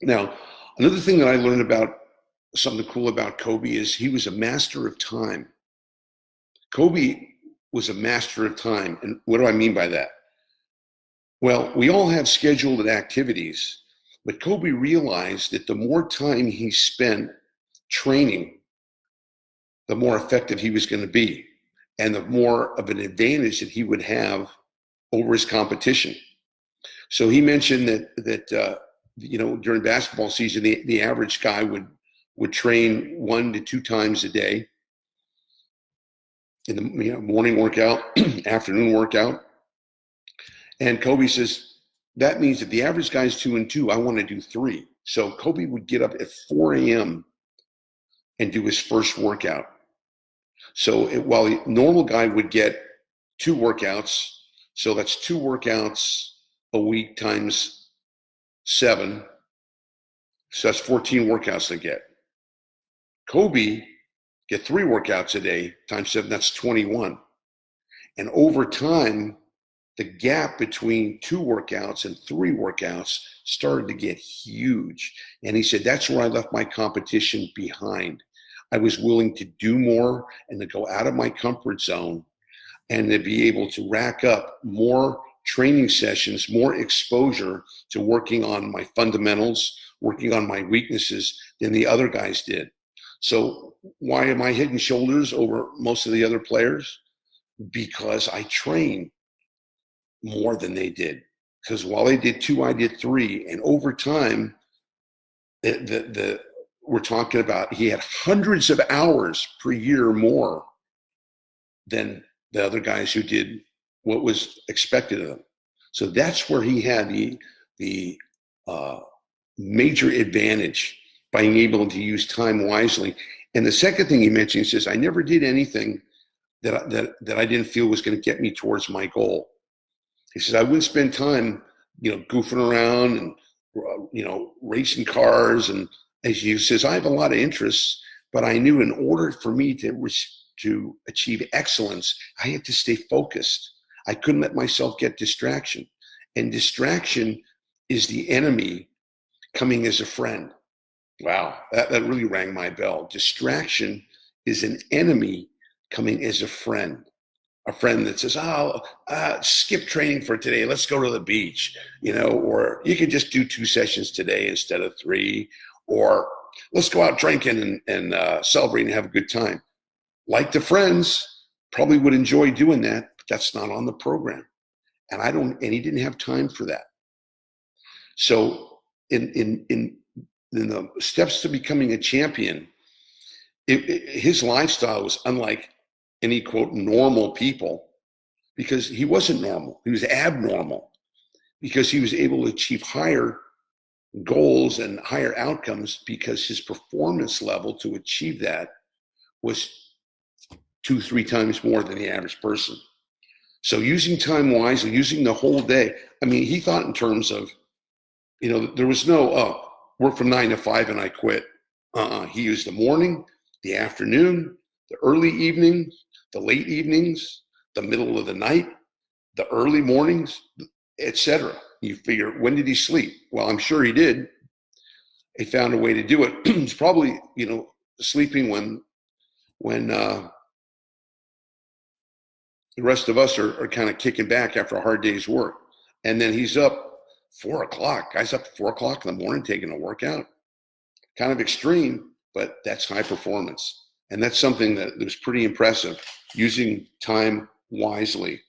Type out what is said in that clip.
Now, another thing that I learned about something cool about Kobe is he was a master of time. Kobe was a master of time. And what do I mean by that? Well, we all have scheduled activities, but Kobe realized that the more time he spent training, the more effective he was going to be, and the more of an advantage that he would have over his competition. So he mentioned that during basketball season, the average guy would train 1 to 2 times a day in the morning workout, afternoon workout. And Kobe says, that means if the average guy is 2 and 2, I want to do 3. So Kobe would get up at 4 a.m. and do his first workout. So while the normal guy would get 2 workouts, so that's 2 workouts a week times 7. So that's 14 workouts they get. Kobe get 3 workouts a day times 7, that's 21. And over time, the gap between 2 workouts and 3 workouts started to get huge. And he said, that's where I left my competition behind. I was willing to do more and to go out of my comfort zone and to be able to rack up more training sessions, more exposure to working on my fundamentals, working on my weaknesses than the other guys did. So why am I head and shoulders over most of the other players? Because I train more than they did. Because while they did 2, I did 3. And over time, we're talking about he had hundreds of hours per year more than the other guys who did what was expected of them. So that's where he had the major advantage by being able to use time wisely. And the second thing he mentioned, he says, I never did anything that I didn't feel was going to get me towards my goal. He says, I wouldn't spend time, goofing around and, racing cars. And as he says, I have a lot of interests, but I knew in order for me to achieve excellence, I had to stay focused. I couldn't let myself get distraction. And distraction is the enemy coming as a friend. Wow, that really rang my bell. Distraction is an enemy coming as a friend that says, skip training for today. Let's go to the beach, or you could just do 2 sessions today instead of 3, or let's go out drinking and celebrate and have a good time. Like the friends probably would enjoy doing that, but that's not on the program. And he didn't have time for that. So in the steps to becoming a champion, his lifestyle was unlike any, quote, normal people, because he wasn't normal. He was abnormal, because he was able to achieve higher goals and higher outcomes because his performance level to achieve that was 2-3 times more than the average person. So using time wisely, using the whole day. I mean, he thought in terms of, there was no, work from 9 to 5 and I quit. He used the morning, the afternoon, the early evenings, the late evenings, the middle of the night, the early mornings, etc. You figure, when did he sleep? Well, I'm sure he did. He found a way to do it. He's probably, sleeping when the rest of us are kind of kicking back after a hard day's work. And then he's up 4 o'clock. Guy's up at 4 o'clock in the morning taking a workout. Kind of extreme, but that's high performance. And that's something that was pretty impressive, using time wisely.